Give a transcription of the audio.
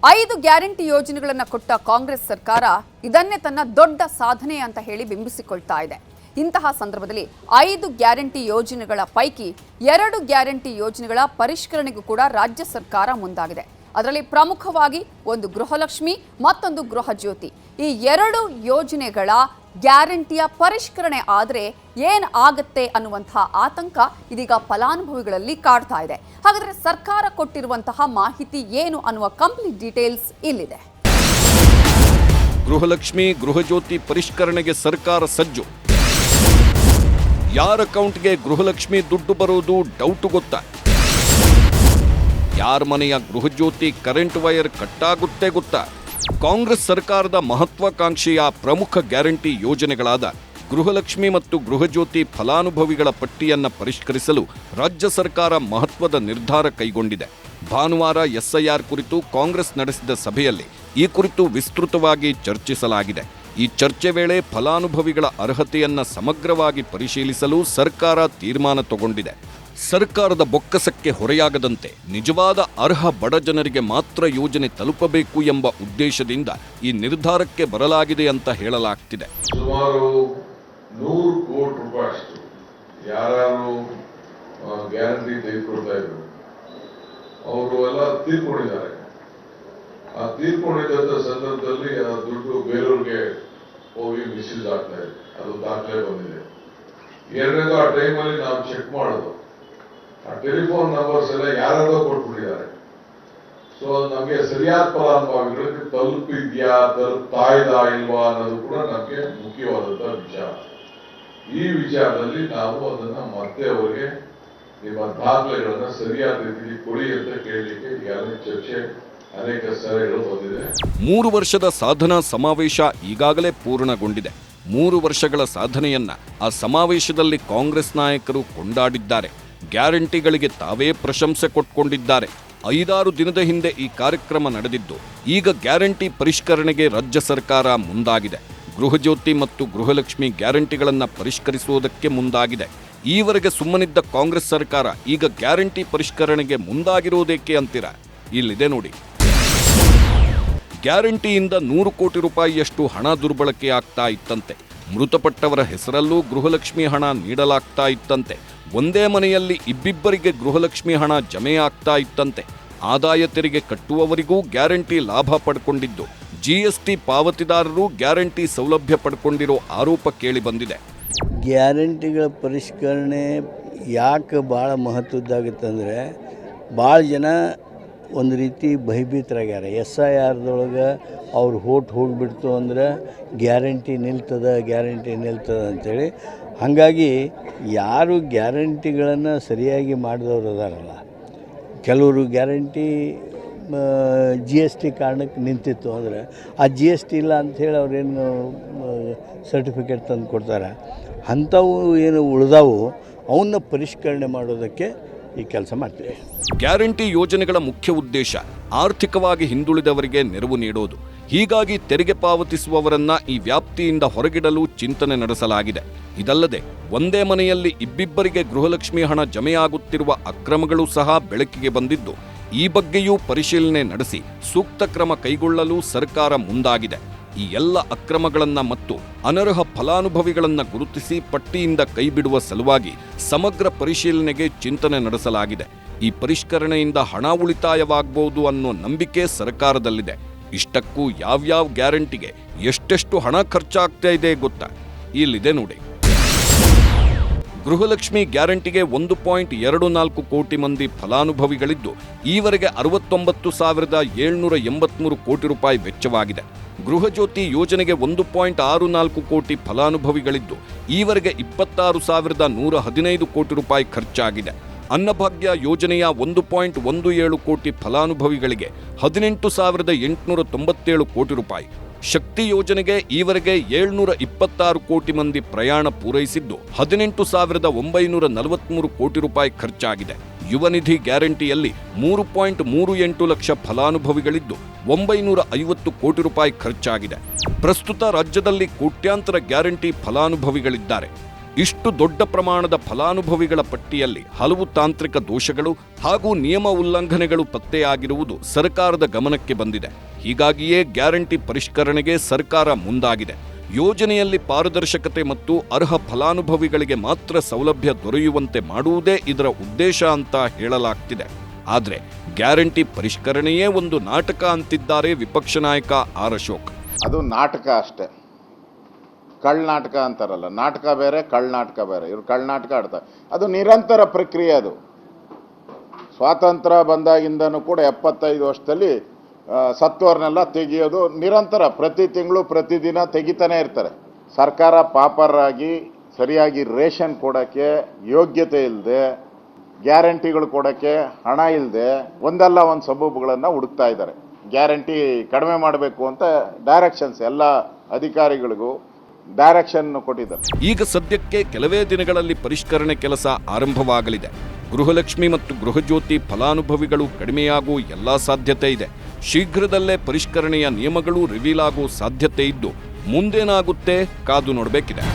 5 guarantee ಯೋಜನೆಗಳನ್ನು ಕೊಟ್ಟ ಕಾಂಗ್ರೆಸ್ ಸರ್ಕಾರ ಇದನ್ನೇ ತನ್ನ ದೊಡ್ಡ ಸಾಧನೆ ಅಂತ ಹೇಳಿ ಬಿಂಬಿಸಿಕೊಳ್ತಾ ಇದೆ. ಇಂತಹ ಸಂದರ್ಭದಲ್ಲಿ 5 ಗ್ಯಾರಂಟಿ ಯೋಜನೆಗಳ ಪೈಕಿ 2 ಗ್ಯಾರಂಟಿ ಯೋಜನೆಗಳ ಪರಿಷ್ಕರಣೆಗೂ ಕೂಡ ರಾಜ್ಯ ಸರ್ಕಾರ ಮುಂದಾಗಿದೆ. ಅದರಲ್ಲಿ ಪ್ರಮುಖವಾಗಿ ಒಂದು ಗೃಹಲಕ್ಷ್ಮಿ, ಮತ್ತೊಂದು ಗೃಹ ಜ್ಯೋತಿ. ಈ 2 ಯೋಜನೆಗಳ ಗ್ಯಾರಂಟಿಯ ಪರಿಷ್ಕರಣೆ ಆದರೆ ಏನು ಆಗುತ್ತೆ ಅನ್ನುವಂತಹ ಆತಂಕ ಇದೀಗ ಫಲಾನುಭವಿಗಳಲ್ಲಿ ಕಾಡ್ತಾ ಇದೆ. ಹಾಗಾದರೆ ಸರ್ಕಾರ ಕೊಟ್ಟಿರುವಂತಹ ಮಾಹಿತಿ ಏನು ಅನ್ನುವ ಕಂಪ್ಲೀಟ್ ಡೀಟೇಲ್ಸ್ ಇಲ್ಲಿದೆ. ಗೃಹಲಕ್ಷ್ಮಿ, ಗೃಹಜ್ಯೋತಿ ಪರಿಷ್ಕರಣೆಗೆ ಸರ್ಕಾರ ಸಜ್ಜು. ಯಾರ ಅಕೌಂಟ್ಗೆ ಗೃಹಲಕ್ಷ್ಮಿ ದುಡ್ಡು ಬರೋದು ಡೌಟ್ ಗೊತ್ತಾ? ಯಾರ ಮನೆಯ ಗೃಹಜ್ಯೋತಿ ಕರೆಂಟ್ ವೈರ್ ಕಟ್ಟಾಗುತ್ತೆ ಗೊತ್ತಾ? ಕಾಂಗ್ರೆಸ್ ಸರ್ಕಾರದ ಮಹತ್ವಾಕಾಂಕ್ಷೆಯ ಪ್ರಮುಖ ಗ್ಯಾರಂಟಿ ಯೋಜನೆಗಳಾದ ಗೃಹಲಕ್ಷ್ಮಿ ಮತ್ತು ಗೃಹಜ್ಯೋತಿ ಫಲಾನುಭವಿಗಳ ಪಟ್ಟಿಯನ್ನು ಪರಿಷ್ಕರಿಸಲು ರಾಜ್ಯ ಸರ್ಕಾರ ಮಹತ್ವದ ನಿರ್ಧಾರ ಕೈಗೊಂಡಿದೆ. ಭಾನುವಾರ ಎಸ್ಐಆರ್ ಕುರಿತು ಕಾಂಗ್ರೆಸ್ ನಡೆಸಿದ ಸಭೆಯಲ್ಲಿ ಈ ಕುರಿತು ವಿಸ್ತೃತವಾಗಿ ಚರ್ಚಿಸಲಾಗಿದೆ. ಈ ಚರ್ಚೆ ವೇಳೆ ಫಲಾನುಭವಿಗಳ ಅರ್ಹತೆಯನ್ನು ಸಮಗ್ರವಾಗಿ ಪರಿಶೀಲಿಸಲು ಸರ್ಕಾರ ತೀರ್ಮಾನ ತಗೊಂಡಿದೆ. ಸರ್ಕಾರದ ಬೊಕ್ಕಸಕ್ಕೆ ಹೊರೆಯಾಗದಂತೆ ನಿಜವಾದ ಅರ್ಹ ಬಡ ಜನರಿಗೆ ಮಾತ್ರ ಯೋಜನೆ ತಲುಪಬೇಕು ಎಂಬ ಉದ್ದೇಶದಿಂದ ಈ ನಿರ್ಧಾರಕ್ಕೆ ಬರಲಾಗಿದೆ ಅಂತ ಹೇಳಲಾಗ್ತಿದೆ. ಸುಮಾರು 100 ಕೋಟಿ ರೂಪಾಯಿಯಷ್ಟು ಯಾರು ಗ್ಯಾರಂಟಿ ತೆಗೆದುಕೊಳ್ತಾ ಇದ್ರು ಅವರು ಎಲ್ಲ ತೀರ್ಕೊಂಡಿದ್ದಾರೆ. ಆ ತೀರ್ಕೊಂಡಿದ್ದ ಸಂದರ್ಭದಲ್ಲಿ ಆ ದುಡ್ಡು ಬೇರೆಯವ್ರಿಗೆ ಹೋಗಿ ಮಿಸ್ಯೂಸ್ ಆಗ್ತಾ ಇದೆ. ಅದು ದಾಖಲೆ ಬಂದಿದೆ. ಎರಡನೇದು, ಆ ಟೈಮಲ್ಲಿ ನಾವು ಚೆಕ್ ಮಾಡೋದು, ಆ ಟೆಲಿಫೋನ್ ನಂಬರ್ಸ್ ಎಲ್ಲ ಯಾರ್ಯಾರೋ ಕೊಟ್ಬಿಟ್ಟಿದ್ದಾರೆ. ಸೊ ನಮಗೆ ಸರಿಯಾದ ಫಲಾನುಭವಿಗಳಿಗೆ ತಲುಪಿದ್ಯಾ, ತಲುಪ್ತಾ ಇಲ್ವಾ ಅನ್ನೋದು ಕೂಡ ನಮಗೆ ಮುಖ್ಯವಾದಂತಹ ವಿಚಾರ. ಈ ವಿಚಾರದಲ್ಲಿ ನಾವು ಅದನ್ನ ಮತ್ತೆ ಅವರಿಗೆ ನಿಮ್ಮ ದಾಖಲೆಗಳನ್ನ ಸರಿಯಾದ ರೀತಿಯಲ್ಲಿ ಕೊಡಿ ಅಂತ ಕೇಳಲಿಕ್ಕೆ ಈಗಾಗಲೇ ಚರ್ಚೆ ಅನೇಕ ಸಭೆಗಳು ಬಂದಿದೆ. 3 ವರ್ಷದ ಸಾಧನಾ ಸಮಾವೇಶ ಈಗಾಗಲೇ ಪೂರ್ಣಗೊಂಡಿದೆ. 3 ವರ್ಷಗಳ ಸಾಧನೆಯನ್ನ ಆ ಸಮಾವೇಶದಲ್ಲಿ ಕಾಂಗ್ರೆಸ್ ನಾಯಕರು ಕೊಂಡಾಡಿದ್ದಾರೆ. ಗ್ಯಾರಂಟಿಗಳಿಗೆ ತಾವೇ ಪ್ರಶಂಸೆ ಕೊಟ್ಕೊಂಡಿದ್ದಾರೆ. 5-6 ದಿನದ ಹಿಂದೆ ಈ ಕಾರ್ಯಕ್ರಮ ನಡೆದಿದ್ದು, ಈಗ ಗ್ಯಾರಂಟಿ ಪರಿಷ್ಕರಣೆಗೆ ರಾಜ್ಯ ಸರ್ಕಾರ ಮುಂದಾಗಿದೆ. ಗೃಹಜ್ಯೋತಿ ಮತ್ತು ಗೃಹಲಕ್ಷ್ಮಿ ಗ್ಯಾರಂಟಿಗಳನ್ನು ಪರಿಷ್ಕರಿಸುವುದಕ್ಕೆ ಮುಂದಾಗಿದೆ. ಈವರೆಗೆ ಸುಮ್ಮನಿದ್ದ ಕಾಂಗ್ರೆಸ್ ಸರ್ಕಾರ ಈಗ ಗ್ಯಾರಂಟಿ ಪರಿಷ್ಕರಣೆಗೆ ಮುಂದಾಗಿರುವುದೇಕೆ ಅಂತೀರಾ? ಇಲ್ಲಿದೆ ನೋಡಿ. ಗ್ಯಾರಂಟಿಯಿಂದ 100 ಕೋಟಿ ರೂಪಾಯಿಯಷ್ಟು ಹಣ ದುರ್ಬಳಕೆ ಆಗ್ತಾ ಇತ್ತಂತೆ. ಮೃತಪಟ್ಟವರ ಹೆಸರಲ್ಲೂ ಗೃಹಲಕ್ಷ್ಮಿ ಹಣ ನೀಡಲಾಗ್ತಾ ಇತ್ತಂತೆ. ಒಂದೇ ಮನೆಯಲ್ಲಿ ಇಬ್ಬಿಬ್ಬರಿಗೆ ಗೃಹಲಕ್ಷ್ಮಿ ಹಣ ಜಮೆ ಆಗ್ತಾ ಇತ್ತಂತೆ. ಆದಾಯ ತೆರಿಗೆ ಕಟ್ಟುವವರಿಗೂ ಗ್ಯಾರಂಟಿ ಲಾಭ ಪಡ್ಕೊಂಡಿದ್ದು, ಜಿಎಸ್ಟಿ ಪಾವತಿದಾರರು ಗ್ಯಾರಂಟಿ ಸೌಲಭ್ಯ ಪಡ್ಕೊಂಡಿರೋ ಆರೋಪ ಕೇಳಿ ಬಂದಿದೆ. ಗ್ಯಾರಂಟಿಗಳ ಪರಿಷ್ಕರಣೆ ಯಾಕೆ ಭಾಳ ಮಹತ್ವದ್ದಾಗುತ್ತಂದರೆ, ಭಾಳ ಜನ ಒಂದು ರೀತಿ ಭಯಭೀತರಾಗ್ಯಾರ. SIRದೊಳಗೆ ಅವ್ರು ಹೋಗಿಬಿಡ್ತು ಅಂದ್ರೆ ಗ್ಯಾರಂಟಿ ನಿಲ್ತದ ಅಂಥೇಳಿ. ಹಾಗಾಗಿ ಯಾರು ಗ್ಯಾರಂಟಿಗಳನ್ನು ಸರಿಯಾಗಿ ಮಾಡಿದವರು ಅದಾರಲ್ಲ, ಕೆಲವರು ಗ್ಯಾರಂಟಿ GST ಕಾರಣಕ್ಕೆ ನಿಂತಿತ್ತು ಅಂದರೆ ಆ GST ಇಲ್ಲ ಅಂಥೇಳಿ ಅವ್ರೇನು ಸರ್ಟಿಫಿಕೇಟ್ ತಂದು ಕೊಡ್ತಾರೆ. ಅಂಥವು ಏನು ಉಳಿದಾವು ಅವನ್ನ ಪರಿಷ್ಕರಣೆ ಮಾಡೋದಕ್ಕೆ ಈ ಕೆಲಸ ಮಾಡ್ತೀವಿ. ಗ್ಯಾರಂಟಿ ಯೋಜನೆಗಳ ಮುಖ್ಯ ಉದ್ದೇಶ ಆರ್ಥಿಕವಾಗಿ ಹಿಂದುಳಿದವರಿಗೆ ನೆರವು ನೀಡೋದು. ಹೀಗಾಗಿ ತೆರಿಗೆ ಪಾವತಿಸುವವರನ್ನ ಈ ವ್ಯಾಪ್ತಿಯಿಂದ ಹೊರಗಿಡಲು ಚಿಂತನೆ ನಡೆಸಲಾಗಿದೆ. ಇದಲ್ಲದೆ ಒಂದೇ ಮನೆಯಲ್ಲಿ ಇಬ್ಬಿಬ್ಬರಿಗೆ ಗೃಹಲಕ್ಷ್ಮಿ ಹಣ ಜಮೆಯಾಗುತ್ತಿರುವ ಅಕ್ರಮಗಳು ಸಹ ಬೆಳಕಿಗೆ ಬಂದಿದ್ದು, ಈ ಬಗ್ಗೆಯೂ ಪರಿಶೀಲನೆ ನಡೆಸಿ ಸೂಕ್ತ ಕ್ರಮ ಕೈಗೊಳ್ಳಲು ಸರ್ಕಾರ ಮುಂದಾಗಿದೆ. ಈ ಎಲ್ಲ ಅಕ್ರಮಗಳನ್ನ ಮತ್ತು ಅನರ್ಹ ಫಲಾನುಭವಿಗಳನ್ನ ಗುರುತಿಸಿ ಪಟ್ಟಿಯಿಂದ ಕೈಬಿಡುವ ಸಲುವಾಗಿ ಸಮಗ್ರ ಪರಿಶೀಲನೆಗೆ ಚಿಂತನೆ ನಡೆಸಲಾಗಿದೆ. ಈ ಪರಿಷ್ಕರಣೆಯಿಂದ ಹಣ ಉಳಿತಾಯವಾಗಬಹುದು ಅನ್ನೋ ನಂಬಿಕೆ ಸರ್ಕಾರದಲ್ಲಿದೆ. ಇಷ್ಟಕ್ಕೂ ಯಾವ್ಯಾವ ಗ್ಯಾರಂಟಿಗೆ ಎಷ್ಟೆಷ್ಟು ಹಣ ಖರ್ಚಾಗ್ತಾ ಇದೆ ಗೊತ್ತಾ? ಇಲ್ಲಿದೆ ನೋಡಿ. ಗೃಹಲಕ್ಷ್ಮಿ ಗ್ಯಾರಂಟಿಗೆ 1.24 ಕೋಟಿ ಮಂದಿ ಫಲಾನುಭವಿಗಳಿದ್ದು, ಈವರೆಗೆ 69,783 ಕೋಟಿ ರೂಪಾಯಿ ವೆಚ್ಚವಾಗಿದೆ. ಗೃಹಜ್ಯೋತಿ ಯೋಜನೆಗೆ 1.64 ಕೋಟಿ ಫಲಾನುಭವಿಗಳಿದ್ದು, ಈವರೆಗೆ 26,115 ಕೋಟಿ ರೂಪಾಯಿ ಖರ್ಚಾಗಿದೆ. ಅನ್ನಭಾಗ್ಯ ಯೋಜನೆಯ 1.17 ಕೋಟಿ ಫಲಾನುಭವಿಗಳಿಗೆ 18,897 ಕೋಟಿ ರೂಪಾಯಿ. ಶಕ್ತಿ ಯೋಜನೆಗೆ ಈವರೆಗೆ 726 ಕೋಟಿ ಮಂದಿ ಪ್ರಯಾಣ ಪೂರೈಸಿದ್ದು, 18,943 ಕೋಟಿ ರೂಪಾಯಿ ಖರ್ಚಾಗಿದೆ. ಯುವ ನಿಧಿ ಗ್ಯಾರಂಟಿಯಲ್ಲಿ 3.38 ಲಕ್ಷ ಫಲಾನುಭವಿಗಳಿದ್ದು 950 ಕೋಟಿ ರೂಪಾಯಿ ಖರ್ಚಾಗಿದೆ. ಪ್ರಸ್ತುತ ರಾಜ್ಯದಲ್ಲಿ ಕೋಟ್ಯಾಂತರ ಗ್ಯಾರಂಟಿ ಫಲಾನುಭವಿಗಳಿದ್ದಾರೆ. ಇಷ್ಟು ದೊಡ್ಡ ಪ್ರಮಾಣದ ಫಲಾನುಭವಿಗಳ ಪಟ್ಟಿಯಲ್ಲಿ ಹಲವು ತಾಂತ್ರಿಕ ದೋಷಗಳು ಹಾಗೂ ನಿಯಮ ಉಲ್ಲಂಘನೆಗಳು ಪತ್ತೆಯಾಗಿರುವುದು ಸರ್ಕಾರದ ಗಮನಕ್ಕೆ ಬಂದಿದೆ. ಹೀಗಾಗಿಯೇ ಗ್ಯಾರಂಟಿ ಪರಿಷ್ಕರಣೆಗೆ ಸರ್ಕಾರ ಮುಂದಾಗಿದೆ. ಯೋಜನೆಯಲ್ಲಿ ಪಾರದರ್ಶಕತೆ ಮತ್ತು ಅರ್ಹ ಫಲಾನುಭವಿಗಳಿಗೆ ಮಾತ್ರ ಸೌಲಭ್ಯ ದೊರೆಯುವಂತೆ ಮಾಡುವುದೇ ಇದರ ಉದ್ದೇಶ ಅಂತ ಹೇಳಲಾಗ್ತಿದೆ. ಆದರೆ ಗ್ಯಾರಂಟಿ ಪರಿಷ್ಕರಣೆಯೇ ಒಂದು ನಾಟಕ ಅಂತಿದ್ದಾರೆ ವಿಪಕ್ಷ ನಾಯಕ ಆರ್ ಅಶೋಕ್. ಅದು ನಾಟಕ ಅಷ್ಟೇ. ಕಳ್ನಾಟಕ ಅಂತಾರಲ್ಲ, ನಾಟಕ ಬೇರೆ ಕಳ್ನಾಟಕ ಬೇರೆ. ಇವ್ರು ಕಳ್ನಾಟಕ ಆಡ್ತಾರೆ. ಅದು ನಿರಂತರ ಪ್ರಕ್ರಿಯೆ. ಅದು ಸ್ವಾತಂತ್ರ್ಯ ಬಂದಾಗಿಂದನೂ ಕೂಡ 75 ವರ್ಷದಲ್ಲಿ ಸತ್ತೋರ್ನೆಲ್ಲ ತೆಗೆಯೋದು ನಿರಂತರ. ಪ್ರತಿ ತಿಂಗಳು ಪ್ರತಿದಿನ ತೆಗಿತಾನೆ ಇರ್ತಾರೆ. ಸರ್ಕಾರ ಪಾಪರಾಗಿ ಸರಿಯಾಗಿ ರೇಷನ್ ಕೊಡೋಕ್ಕೆ ಯೋಗ್ಯತೆ ಇಲ್ಲದೆ, ಗ್ಯಾರಂಟಿಗಳು ಕೊಡೋಕ್ಕೆ ಹಣ ಇಲ್ಲದೆ ಒಂದಲ್ಲ ಒಂದು ಸಬೂಬುಗಳನ್ನು ಹುಡುಕ್ತಾ ಇದ್ದಾರೆ. ಗ್ಯಾರಂಟಿ ಕಡಿಮೆ ಮಾಡಬೇಕು ಅಂತ ಡೈರೆಕ್ಷನ್ಸ್ ಎಲ್ಲ ಅಧಿಕಾರಿಗಳಿಗೂ ಡೈರೆಕ್ಷನ್ ಕೊಟ್ಟಿದ್ದಾರೆ. ಈಗ ಸದ್ಯಕ್ಕೆ ಕೆಲವೇ ದಿನಗಳಲ್ಲಿ ಪರಿಷ್ಕರಣೆ ಕೆಲಸ ಆರಂಭವಾಗಲಿದೆ. ಗೃಹಲಕ್ಷ್ಮಿ ಮತ್ತು ಗೃಹಜ್ಯೋತಿ ಫಲಾನುಭವಿಗಳು ಕಡಿಮೆಯಾಗುವ ಎಲ್ಲಾ ಸಾಧ್ಯತೆ ಇದೆ. ಶೀಘ್ರದಲ್ಲೇ ಪರಿಷ್ಕರಣೆಯ ನಿಯಮಗಳು ರಿವೀಲ್ ಆಗುವ ಸಾಧ್ಯತೆ ಇದ್ದು ಮುಂದೇನಾಗುತ್ತೆ ಕಾದು ನೋಡಬೇಕಿದೆ.